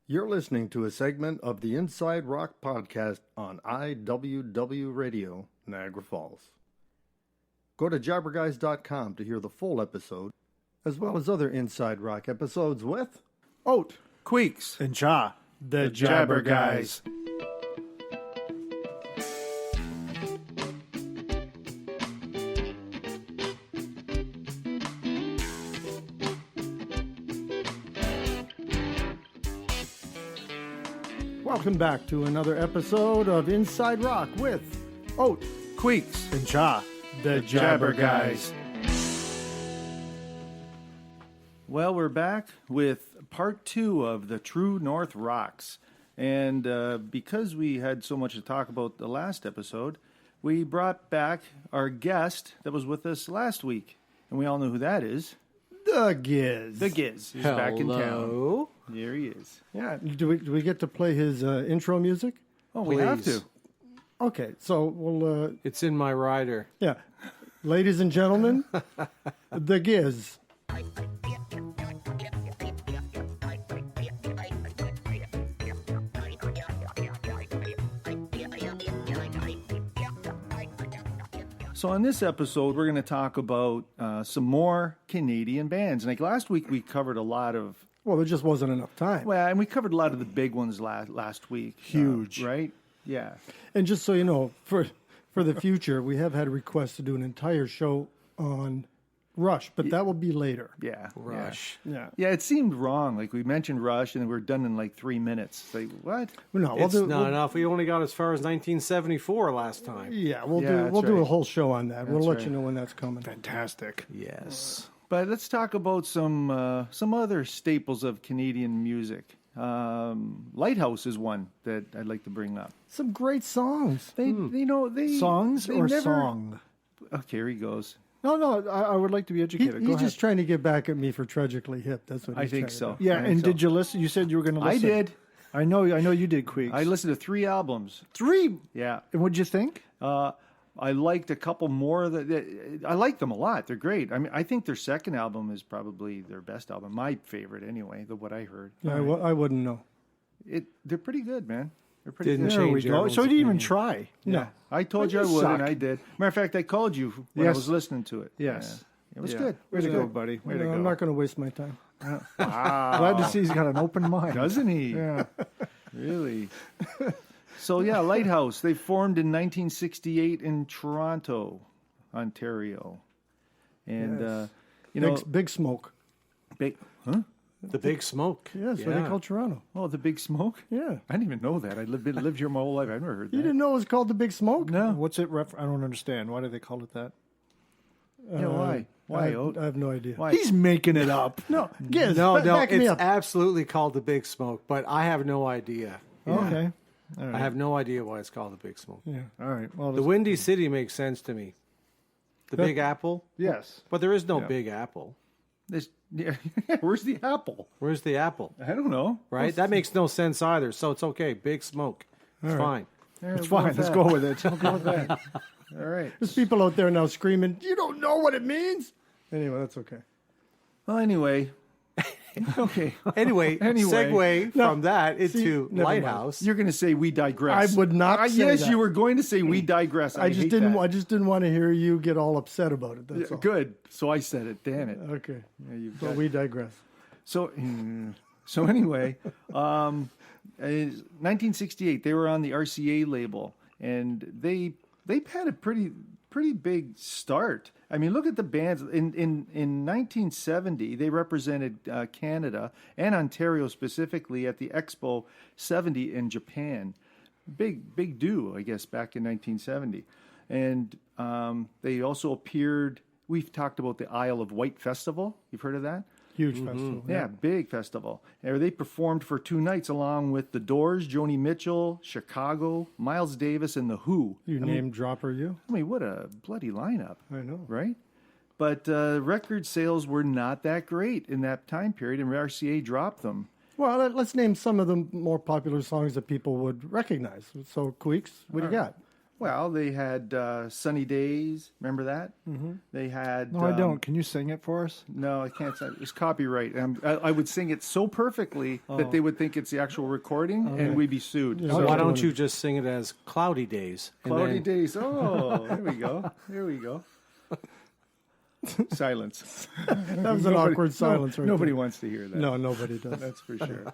You're listening to a segment of the Inside Rock podcast on IWW Radio, Niagara Falls. Go to jabberguys.com to hear the full episode, as well as other Inside Rock episodes with Oat, Queeks, and Cha, the Jabberguys. Welcome back to another episode of Inside Rock with Oat, Queeks, and Cha, the Jabberguys. Well, we're back with part 2 of the True North Rocks. And because we had so much to talk about the last episode, we brought back our guest that was with us last week. And we all know who that is. The Giz. The Giz is back in town. There he is. Yeah, do we get to play his intro music? Oh, we have to. Okay, so we'll... It's in my rider. Yeah. Ladies and gentlemen, The Giz. So on this episode, we're going to talk about some more Canadian bands. Like last week, we covered a lot of... Well, there just wasn't enough time. Well, and we covered a lot of the big ones last week. Huge. Right? Yeah. And just so you know, for the future, we have had requests to do an entire show on Rush, but that will be later. Yeah. Rush. Yeah. Yeah, it seemed wrong. Like we mentioned Rush, and we're done in like 3 minutes. It's like, what? No, It's not enough. We only got as far as 1974 last time. Yeah, we'll Yeah, do right. a whole show on that. We'll let right. you know when that's coming. Fantastic. Yes. But let's talk about some other staples of Canadian music. Lighthouse is one that I'd like to bring up. Some great songs. They Songs they or never- song? Okay, here he goes. No, I would like to be educated. Go He's ahead. just trying to get back at me for Tragically Hip. That's what I he's think trying so. to do. Yeah, I think and so. did you listen? You said you were going to I listen. did. I know you did, Queeks. I listened to 3 albums. 3. Yeah. And what'd you think? I liked a couple more. I like them a lot. They're great. I mean, I think their second album is probably their best album. My favorite, anyway. What I heard. Yeah, I wouldn't know. They're pretty good, man. They're pretty Didn't good. There we change go. everyone's So you didn't even opinion. try. No. I told you I You would, and suck. I did. Matter of fact, I called you when I Yes. was listening to it. Yes. Yeah. It was Yeah. good. Way to go, buddy. Way to go. I'm not going to waste my time. Wow. Glad to see he's got an open mind. Doesn't he? Yeah. Really? So, yeah, Lighthouse. They formed in 1968 in Toronto, Ontario. And, Yes. you know, Big Smoke. huh? The Big Smoke. Yeah, that's what they call Toronto. Oh, the Big Smoke? Yeah. I didn't even know that. I lived here my whole life. I've never heard that. You didn't know it was called the Big Smoke? No. What's it? I don't understand. Why do they call it that? Yeah, why? Why? I have no idea. Why? He's making it up. No, Giz, No, back me it's up. absolutely called the Big Smoke, but I have no idea. Okay. I have no idea why it's called the Big Smoke. Yeah. All right. Well, The Windy City makes sense to me. The Big Apple, yes. but there is no Big Apple. Yeah, where's the apple? Where's the apple? I don't know. Right? That makes no sense either. So it's okay. Big Smoke. It's fine. It's fine. Let's go with it. We'll go with that. All right. There's people out there now screaming, you don't know what it means? Anyway, that's okay. Well, anyway. Okay. Anyway, segue from that into never mind. Lighthouse. You're going to say we digress. I would not say yes, that. you were going to say we digress. I just hate didn't. that. I just didn't want to hear you get all upset about it. That's all. Good. So I said it. Damn it. Okay. Yeah, you've But got- we digress. So anyway, 1968, they were on the RCA label, and they had a pretty big start. I mean, look at the bands. In 1970, they represented Canada and Ontario specifically at the Expo 70 in Japan. Big do, I guess, back in 1970. And they also appeared. We've talked about the Isle of Wight Festival. You've heard of that? Huge festival. Yeah, big festival. And they performed for 2 nights along with The Doors, Joni Mitchell, Chicago, Miles Davis, and The Who. You name dropper, you? I mean, what a bloody lineup, I know. right? But record sales were not that great in that time period, and RCA dropped them. Well, let's name some of the more popular songs that people would recognize. So, Queeks, what do you got? Well, they had Sunny Days. Remember that? Mm-hmm. They had. No, I don't. Can you sing it for us? No, I can't. It's copyright. I would sing it so perfectly that they would think it's the actual recording, and we'd be sued. Yeah. So, Why don't you just sing it as Cloudy Days? And Cloudy then- Days. Oh, there we go. There we go. Silence. That was an awkward silence. Right Nobody there. wants to hear that. No, nobody does. That's for sure.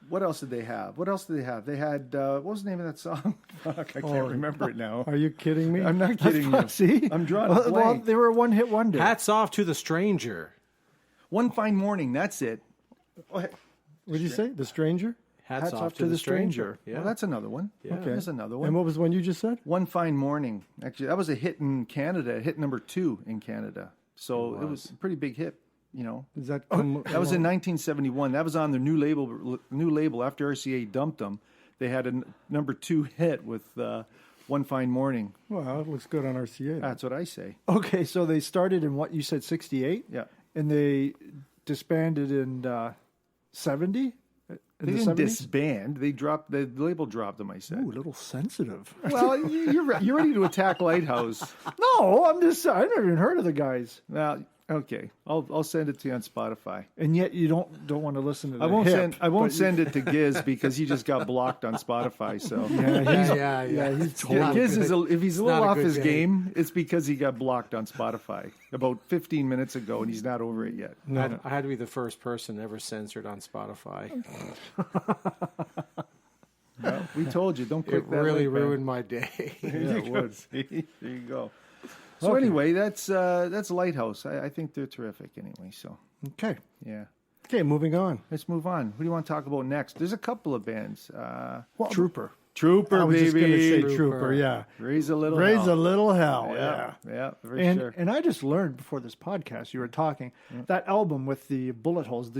What else did they have? They had what was the name of that song? Fuck, I can't remember it now. Are you kidding me? I'm not kidding you. See? I'm drawing a Well, blank. they were a one-hit wonder. Hats off to the stranger. One Fine Morning. That's it. What did you say? The Stranger? Hats off to the stranger. Well, Yeah. that's another one. Yeah. Okay. There's another one. And what was the one you just said? One Fine Morning. Actually, that was a hit in Canada. Hit number 2 in Canada. So it was a pretty big hit. You know, Is that that was in 1971. That was on their new label. New label after RCA dumped them. They had a number 2 hit with One Fine Morning. Well, it looks good on RCA. That's what I say. Okay, so they started in what you said, 68? Yeah. And they disbanded in 70? They didn't disband. They dropped the label. Dropped them. I said. Ooh, a little sensitive. Well, you're ready to attack Lighthouse. No, I'm just, I've never even heard of the guys. Well, okay. I'll send it to you on Spotify. And yet you don't want to listen to the I won't hip, send it to Giz because he just got blocked on Spotify. So he's totally Giz is if he's a little not a off good his day. game, it's because he got blocked on Spotify about 15 minutes ago, and he's not over it yet. I had to be the first person ever censored on Spotify. Well, we told you, don't click It that really link, man. ruined my day. Yeah, it would. There you go. So anyway, that's Lighthouse. I think they're terrific anyway. So Okay. yeah, Okay, moving on. let's move on. What do you want to talk about next? There's a couple of bands. Trooper. Trooper, I was baby. just going to say Trooper. Trooper, yeah. Raise a little. Raise hell. a little hell, Yeah, yeah. yeah, for And sure. and I just learned before this podcast, you were talking, that album with the bullet holes,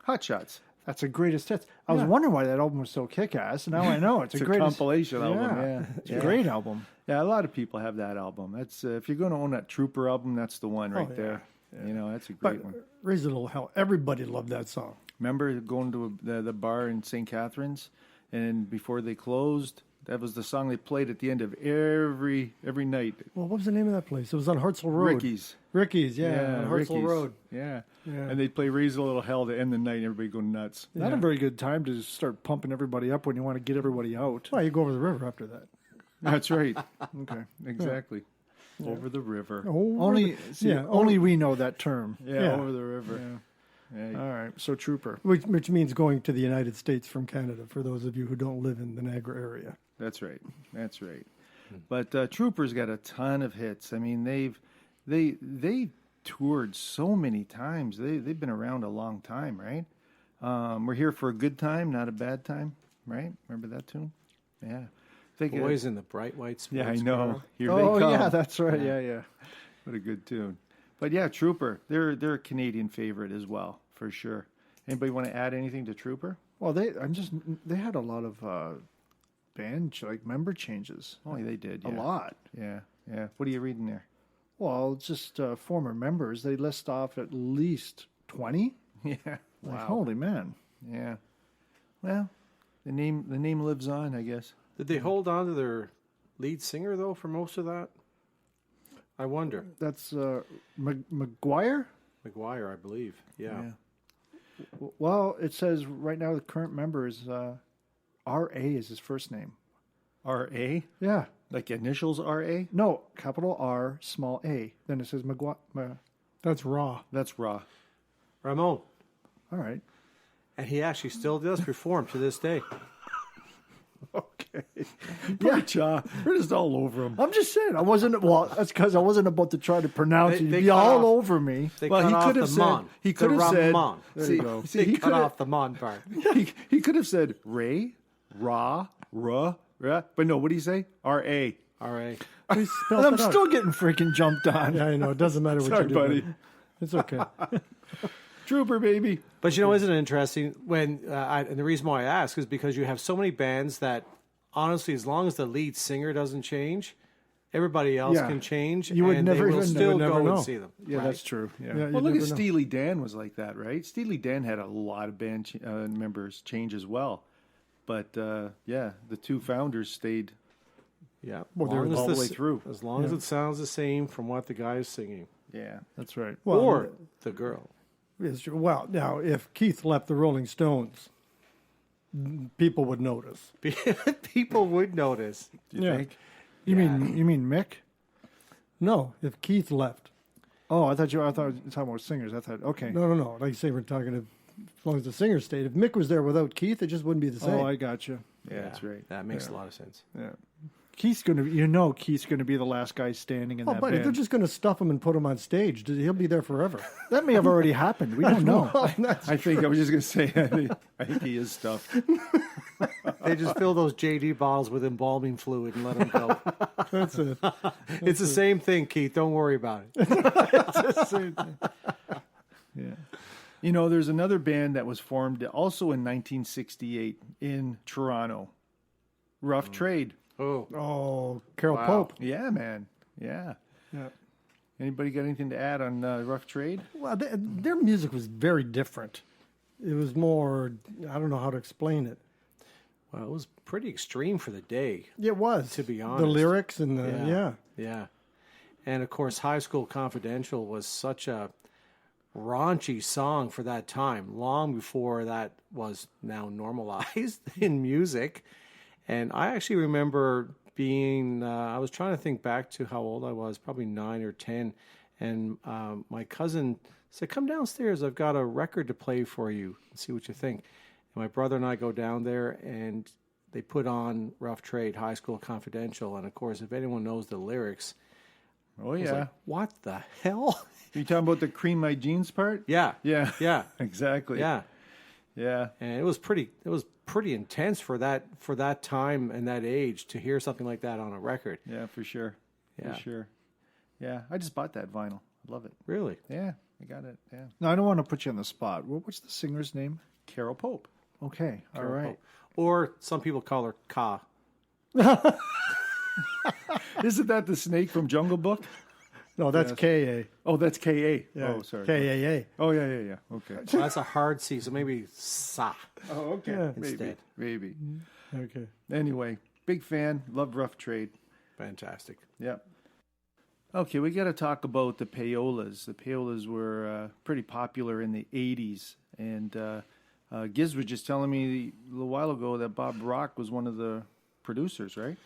Hot Shots. that's a greatest hits. I was wondering why that album was so kick-ass, and now I know. It's It's a a great compilation album. Yeah, It's a great album. Yeah, a lot of people have that album. That's if you're going to own that Trooper album, that's the one right yeah. there. You know, that's a But great one. Raise a little hell. Everybody loved that song. Remember going to the bar in St. Catharines, and before they closed, that was the song they played at the end of every night. Well, what was the name of that place? It was on Hartzell Road. Ricky's. Ricky's, yeah, on Hartzell Ricky's. Road. Yeah. Yeah. And they'd play Raise a Little Hell to end the night, and everybody go nuts. Not a very good time to start pumping everybody up when you want to get everybody out. Well, you go over the river after that. That's right. Okay. Exactly. Over the river. Only we know that term. Yeah, over the river. Yeah. All right. So Trooper. Which means going to the United States from Canada, for those of you who don't live in the Niagara area. That's right. That's right. But Trooper's got a ton of hits. I mean, they toured so many times. They've been around a long time, right? We're here for a good time, not a bad time, right? Remember that tune? Yeah. Boys in the bright white sports Yeah, I know. car. Here Oh they come. yeah, that's right. Yeah. What a good tune. But yeah, Trooper. They're a Canadian favorite as well, for sure. Anybody want to add anything to Trooper? Well, they had a lot of member changes. Oh, they did. A Yeah. lot. Yeah. Yeah. What are you reading there? Well, just former members. They list off at least 20. Yeah. Like, holy man. Yeah. Well, the name lives on, I guess. Did they hold on to their lead singer, though, for most of that? I wonder. That's McGuire? McGuire, I believe. Yeah. Well, it says right now the current member is R.A. is his first name. R.A.? Yeah. Like initials R.A.? No, capital R, small a. Then it says McGuire. That's raw. That's raw. Ramon. All right. And he actually still does perform to this day. Okay. Poor Cha. We're just all over him. I'm just saying. That's because I wasn't about to try to pronounce it. You'd they be cut all off- over me. They Well, cut he off could the have said. mon. He could The have said. Ramon. See, They he cut could have. off the mon part. He could have said Ray, Ra, Ra, but no. What do you say? R.A. All right. Please spell And I'm it out. still getting freaking jumped on. Yeah, I know. It doesn't matter what Sorry, you do. buddy. It's okay. Trooper, baby. But isn't it interesting when, and the reason why I ask is because you have so many bands that, honestly, as long as the lead singer doesn't change, everybody else Yeah. can change. You would and never they will even- still would never go know. and see them. Yeah, right? that's true. Yeah. Yeah, Well, you look at never know. Steely Dan was like that, right? Steely Dan had a lot of band members change as well. But, yeah, the two founders stayed Yeah. Well, they're all the way through. As long as it sounds the same from what the guy is singing. Yeah. That's right. Well, or the girl. it's true. Well, now, if Keith left the Rolling Stones, people would notice. People would notice. Do you think? You mean Mick? No, if Keith left. Oh, I thought you were talking about singers. I thought, okay. No. Like you say, we're talking as long as the singer stayed. If Mick was there without Keith, it just wouldn't be the same. Oh, I got you. Yeah, that's right. That makes a lot of sense. Yeah. Keith's going to be the last guy standing in that buddy, band. they're just going to stuff him and put him on stage. He'll be there forever. That may have already happened. We don't know. I think I was just going to say, I think he is stuffed. They just fill those JD bottles with embalming fluid and let them go. That's it. It's the same thing, Keith. Don't worry about it. It's the same thing. Yeah. You know, there's another band that was formed also in 1968 in Toronto. Rough Trade. Oh, Carol Wow. Pope. Yeah, man. Yeah. Yeah. Anybody got anything to add on Rough Trade? Well, their music was very different. It was more, I don't know how to explain it. Well, it was pretty extreme for the day. It was. To be The honest. lyrics and the, yeah. Yeah. And of course, High School Confidential was such a raunchy song for that time, long before that was now normalized in music. And I actually remember being, I was trying to think back to how old I was, probably 9 or 10. And my cousin said, come downstairs, I've got a record to play for you and see what you think. And my brother and I go down there and they put on Rough Trade, High School Confidential. And of course, if anyone knows the lyrics, Oh, I was yeah. like, what the hell? Are you talking about the cream my jeans part? Yeah. Yeah. Yeah. Exactly. Yeah. Yeah. And it was pretty intense for that time and that age to hear something like that on a record. Yeah, for sure. Yeah. For sure. Yeah. I just bought that vinyl. I love it. Really? Yeah. I got it. Yeah. No, I don't want to put you on the spot. What's the singer's name? Carol Pope. Okay. All right. Or some people call her Ka. Isn't that the snake from Jungle Book? No, that's Yes. K-A. Oh, that's K.A. Yeah. Oh, sorry. K-A-A. Oh, yeah. Okay. Well, that's a hard C, so maybe Sa Oh, okay. Yeah. instead. Maybe. Okay. Anyway, big fan. Love Rough Trade. Fantastic. Yep. Okay, we got to talk about the payolas. The payolas were pretty popular in the 80s. And Giz was just telling me a little while ago that Bob Rock was one of the producers, right?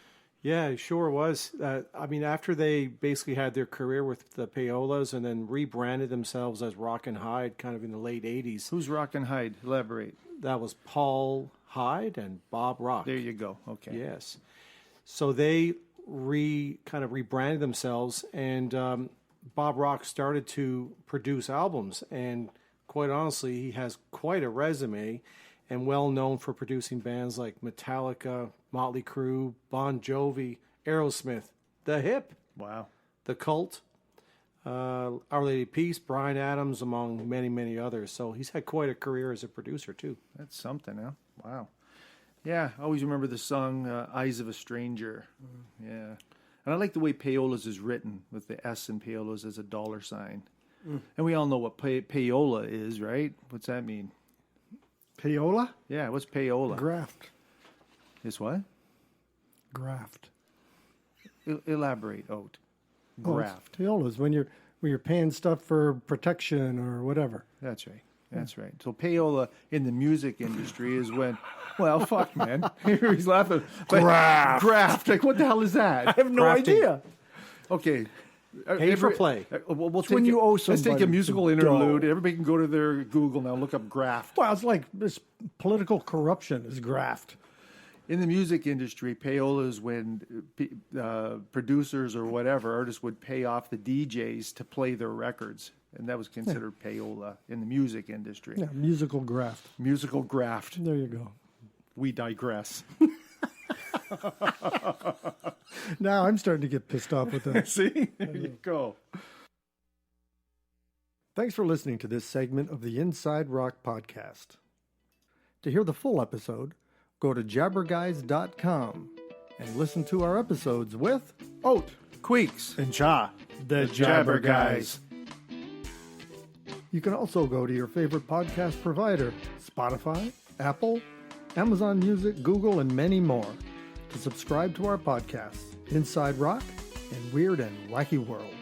Yeah, it sure was. I mean, after they basically had their career with the Payolas and then rebranded themselves as Rock and Hyde kind of in the late 80s, Who's Rock and Hyde? Elaborate. that was Paul Hyde and Bob Rock. There you go. Okay. Yes. So they kind of rebranded themselves, and Bob Rock started to produce albums. And quite honestly, he has quite a resume, and well known for producing bands like Metallica, Motley Crue, Bon Jovi, Aerosmith, The Hip, Wow. The Cult, Our Lady of Peace, Bryan Adams, among many, many others. So he's had quite a career as a producer too. That's something, huh? Wow. Yeah, I always remember the song Eyes of a Stranger. Yeah. And I like the way payolas is written with the S in payolas as a dollar sign. And we all know what payola is, right? What's that mean? Payola? Yeah, what's payola? Graft. It's what? Graft. Elaborate, Oat. Oh, Graft. it's payolas when you're paying stuff for protection or whatever. That's right. That's right. So payola in the music industry is when, well, fuck, man. He's laughing. Graft. Graft. Like, what the hell is that? I have no Crafting. idea. Okay. Pay for play. We'll take when you owe Let's take a somebody musical some interlude. dough. Everybody can go to their Google now, look up graft. Well, it's like this political corruption is graft. In the music industry, payola is when producers or whatever, artists would pay off the DJs to play their records. And that was considered payola in the music industry. Yeah, musical graft. Musical graft. There you go. We digress. Now I'm starting to get pissed off with that. See? There you go. Thanks for listening to this segment of the Inside Rock podcast. To hear the full episode, go to jabberguys.com and listen to our episodes with Oat, Queeks, And Cha. the Jabberguys. You can also go to your favorite podcast provider, Spotify, Apple, Amazon Music, Google, and many more, to subscribe to our podcasts. Inside Rock and Weird and Wacky World.